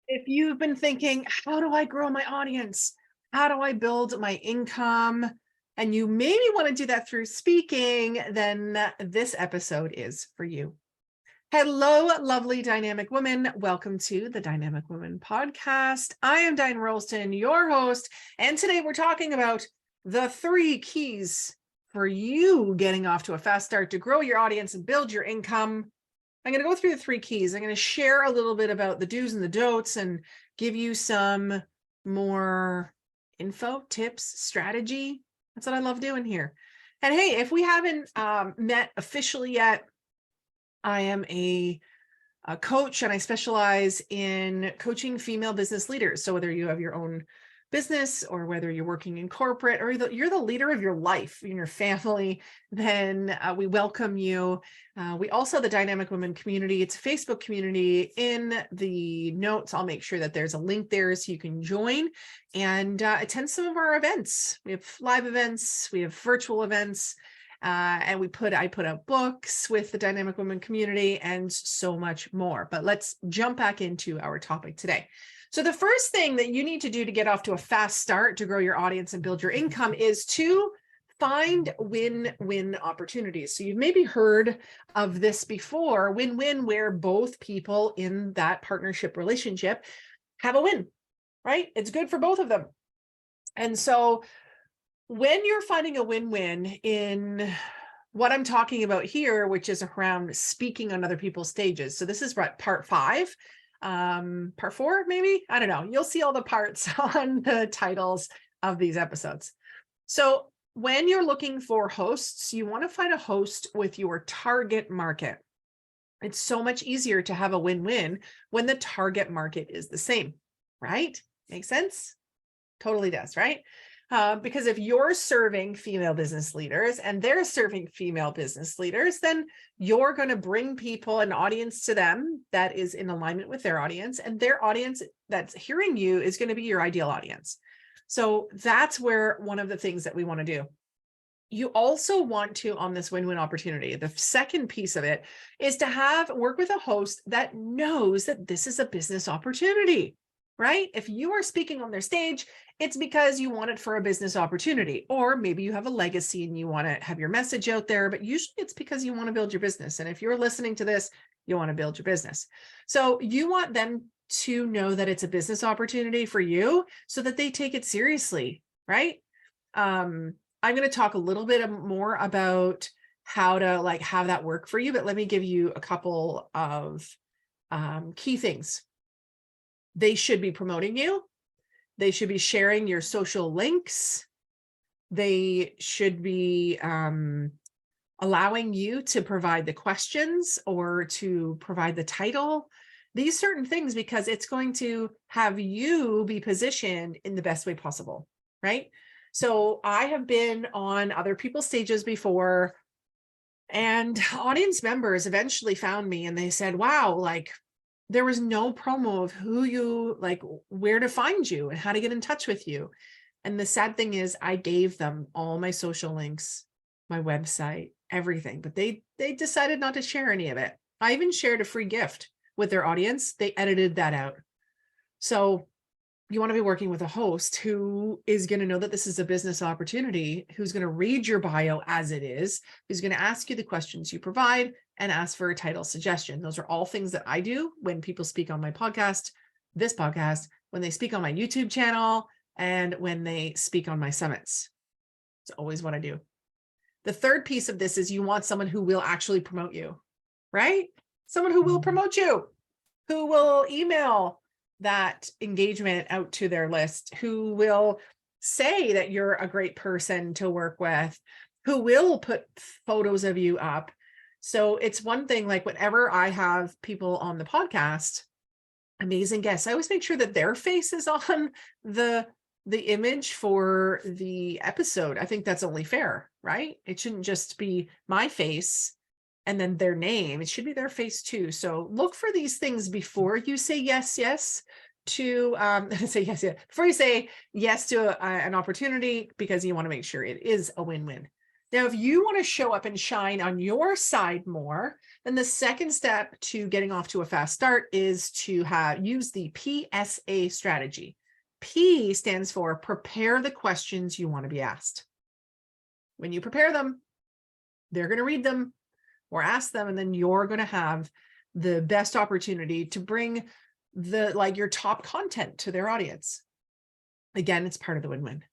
If you've been thinking, how do I grow my audience? How do I build my income? And you maybe want to do that through speaking, then this episode is for you. Hello, lovely dynamic women. Welcome to the Dynamic Women podcast. I am Diane Rolston, your host, and today we're talking about the 3 keys for you getting off to a fast start to grow your audience and build your income. I'm going to go through the 3 keys. I'm going to share a little bit about the do's and the don'ts and give you some more info, tips, strategy. That's what I love doing here. And hey, if we haven't met officially yet, I am a coach and I specialize in coaching female business leaders. So whether you have your own business or whether you're working in corporate or you're the leader of your life in your family, then we welcome you. We also have the Dynamic Women community. It's a Facebook community. In the notes, I'll make sure that there's a link there so you can join and attend some of our events. We have live events, we have virtual events, and I put out books with the Dynamic Women community and so much more. But let's jump back into our topic today. So the first thing that you need to do to get off to a fast start to grow your audience and build your income is to find win-win opportunities. So you've maybe heard of this before, win-win, where both people in that partnership relationship have a win, right? It's good for both of them. And so when you're finding a win-win in what I'm talking about here, which is around speaking on other people's stages. So this is what, part 5. Part 4, maybe? I don't know. You'll see all the parts on the titles of these episodes. So when you're looking for hosts, you want to find a host with your target market. It's so much easier to have a win-win when the target market is the same, right? Makes sense? Totally does, right? Because if you're serving female business leaders and they're serving female business leaders, then you're going to bring people, an audience to them that is in alignment with their audience, and their audience that's hearing you is going to be your ideal audience. So that's where one of the things that we want to do. You also want to, on this win-win opportunity, the second piece of it is to work with a host that knows that this is a business opportunity, right? If you are speaking on their stage, it's because you want it for a business opportunity, or maybe you have a legacy and you want to have your message out there, but usually it's because you want to build your business. And if you're listening to this, you want to build your business. So you want them to know that it's a business opportunity for you so that they take it seriously, right? I'm going to talk a little bit more about how to have that work for you, but let me give you a couple of key things. They should be promoting you. They should be sharing your social links. They should be allowing you to provide the questions or to provide the title. These certain things, because it's going to have you be positioned in the best way possible, right? So I have been on other people's stages before, and audience members eventually found me and they said, wow, there was no promo of where to find you and how to get in touch with you. And the sad thing is I gave them all my social links, my website, everything, but they decided not to share any of it. I even shared a free gift with their audience. They edited that out. So you want to be working with a host who is going to know that this is a business opportunity, who's going to read your bio as it is, who's going to ask you the questions you provide and ask for a title suggestion. Those are all things that I do when people speak on my podcast, this podcast, when they speak on my YouTube channel, and when they speak on my summits. It's always what I do. The third piece of this is you want someone who will actually promote you, right? Someone who will promote you, who will email that engagement out to their list, who will say that you're a great person to work with, who will put photos of you up. So it's one thing, whenever I have people on the podcast, amazing guests, I always make sure that their face is on the image for the episode. I think that's only fair, right? It shouldn't just be my face and then their name. It should be their face too. So look for these things before you say yes to say yes, before you say yes to an opportunity, because you want to make sure it is a win-win. Now, if you want to show up and shine on your side more, then the second step to getting off to a fast start is to use the PSA strategy. P stands for prepare the questions you want to be asked. When you prepare them, they're going to read them or ask them, and then you're going to have the best opportunity to bring your top content to their audience. Again, it's part of the win-win.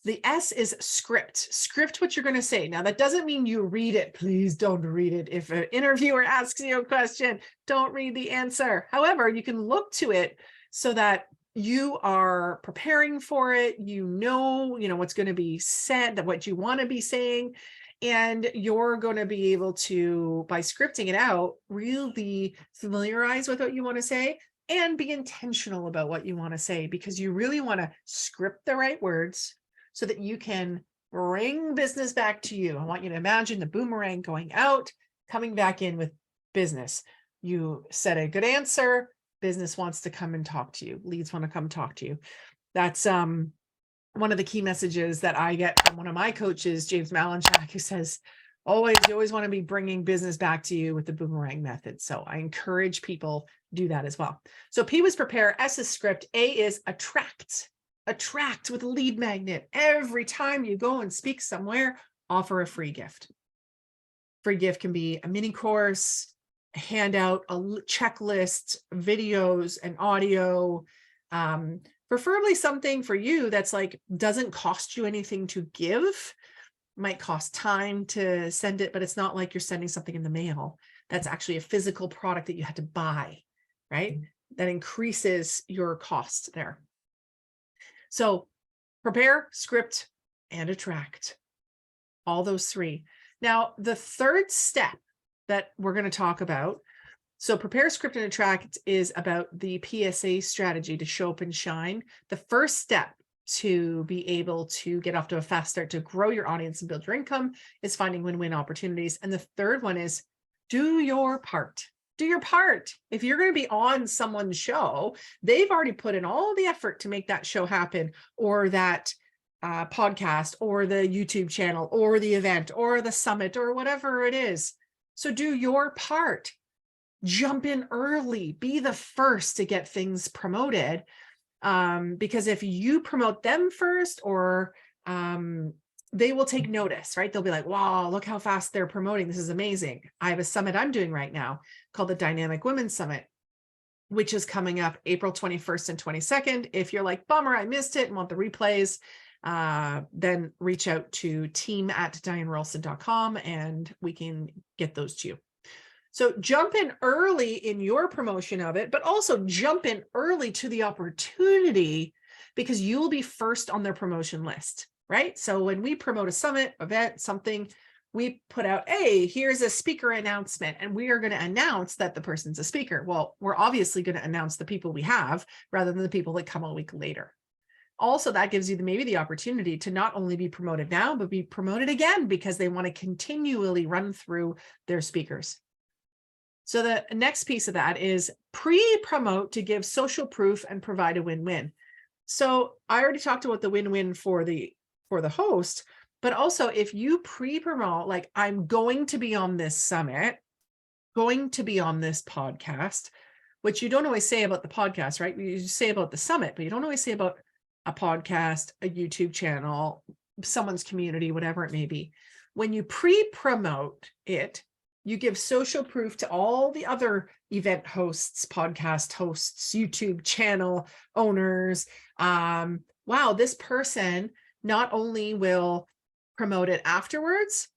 The S is script. Script what you're going to say. Now, that doesn't mean you read it. Please don't read it. If an interviewer asks you a question, don't read the answer. However, you can look to it so that you are preparing for it. You know what's going to be said, that what you want to be saying, and you're going to be able to, by scripting it out, really familiarize with what you want to say and be intentional about what you want to say, because you really want to script the right words so that you can bring business back to you. I want you to imagine the boomerang going out, coming back in with business. You said a good answer, business wants to come and talk to you. Leads want to come talk to you. That's one of the key messages that I get from one of my coaches, James Malinchak, who says, you always want to be bringing business back to you with the boomerang method. So I encourage people do that as well. So P was prepare, S is script, A is attract. Attract with a lead magnet. Every time you go and speak somewhere, offer a free gift. Free gift can be a mini course, a handout, a checklist, videos, and audio. Preferably something for you that's doesn't cost you anything to give. Might cost time to send it, but it's not like you're sending something in the mail. That's actually a physical product that you had to buy, right? That increases your cost there. So prepare, script, and attract. All those three. Now, the third step that we're going to talk about, so prepare, script, and attract, is about the PSA strategy to show up and shine. The first step to be able to get off to a fast start to grow your audience and build your income is finding win-win opportunities. And the third one is do your part. Do your part. If you're going to be on someone's show, they've already put in all the effort to make that show happen, or that podcast, or the YouTube channel, or the event, or the summit, or whatever it is. So do your part. Jump in early. Be the first to get things promoted. Because if you promote them first, or they will take notice, right? They'll be like, wow, look how fast they're promoting. This is amazing. I have a summit I'm doing right now called the Dynamic Women Summit, which is coming up April 21st and 22nd. If you're like, bummer, I missed it and want the replays, then reach out to team@dianerolston.com and we can get those to you. So jump in early in your promotion of it, but also jump in early to the opportunity, because you'll be first on their promotion list, right? So when we promote a summit, event, something, we put out, hey, here's a speaker announcement, and we are going to announce that the person's a speaker. Well, we're obviously going to announce the people we have rather than the people that come a week later. Also, that gives you maybe the opportunity to not only be promoted now, but be promoted again, because they want to continually run through their speakers. So the next piece of that is pre-promote to give social proof and provide a win-win. So I already talked about the win-win for the host, but also if you pre-promote, like, I'm going to be on this summit, going to be on this podcast, which you don't always say about the podcast, right? You say about the summit, but you don't always say about a podcast, a YouTube channel, someone's community, whatever it may be. When you pre-promote it, you give social proof to all the other event hosts, podcast hosts, YouTube channel owners. Wow, this person not only will promote it afterwards,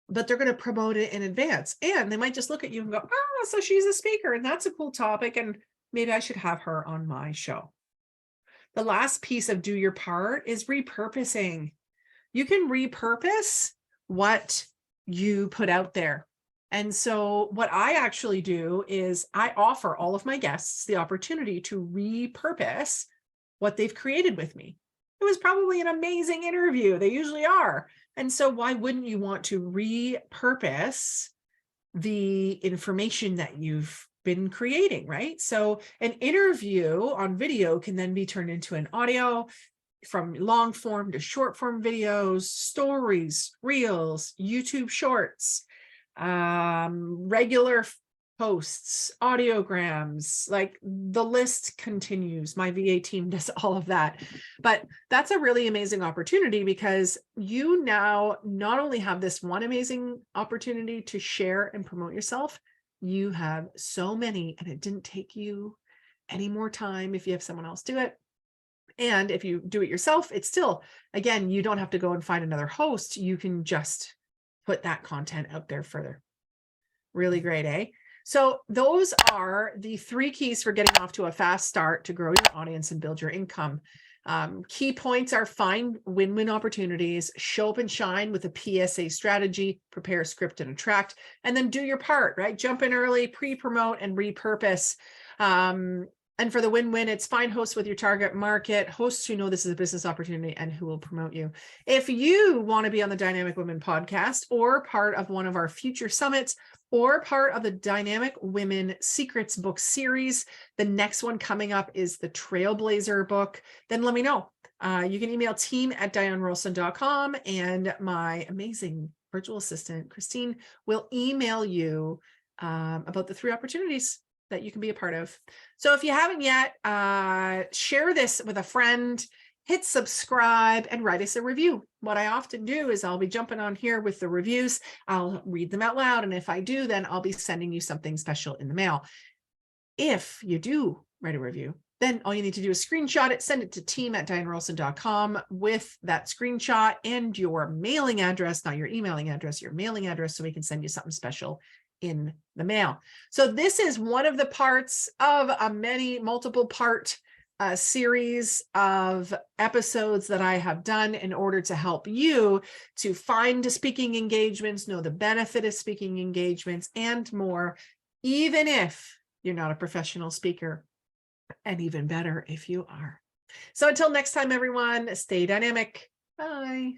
but they're going to promote it in advance. And they might just look at you and go, oh, so she's a speaker and that's a cool topic, and maybe I should have her on my show. The last piece of do your part is repurposing. You can repurpose what you put out there. And so what I actually do is I offer all of my guests the opportunity to repurpose what they've created with me. It was probably an amazing interview. They usually are. And so why wouldn't you want to repurpose the information that you've been creating, right? So an interview on video can then be turned into an audio. from long form to short form videos, stories, reels, YouTube shorts, regular posts, audiograms, like the list continues. My VA team does all of that. But that's a really amazing opportunity because you now not only have this one amazing opportunity to share and promote yourself, you have so many, and it didn't take you any more time if you have someone else do it. And if you do it yourself, it's still, again, you don't have to go and find another host. You can just put that content out there further. Really great, eh? So those are the 3 keys for getting off to a fast start to grow your audience and build your income. Key points are find win-win opportunities, show up and shine with a PSA strategy, prepare, script, and attract, and then do your part, right? Jump in early, pre-promote, and repurpose. And for the win-win, it's find hosts with your target market, hosts who know this is a business opportunity and who will promote you. If you want to be on the Dynamic Women podcast or part of one of our future summits or part of the Dynamic Women Secrets book series, the next one coming up is the Trailblazer book, then let me know. You can email team@dianerolston.com and my amazing virtual assistant, Christine, will email you about the 3 opportunities that you can be a part of. So if you haven't yet, share this with a friend, hit subscribe, and write us a review. What I often do is I'll be jumping on here with the reviews. I'll read them out loud. And if I do, then I'll be sending you something special in the mail. If you do write a review, then all you need to do is screenshot it, send it to team@dianerolston.com with that screenshot and your mailing address, not your emailing address, your mailing address, so we can send you something special in the mail. So this is one of the parts of a multiple part series of episodes that I have done in order to help you to find speaking engagements, know the benefit of speaking engagements, and more, even if you're not a professional speaker, and even better if you are. So until next time, everyone, stay dynamic. Bye.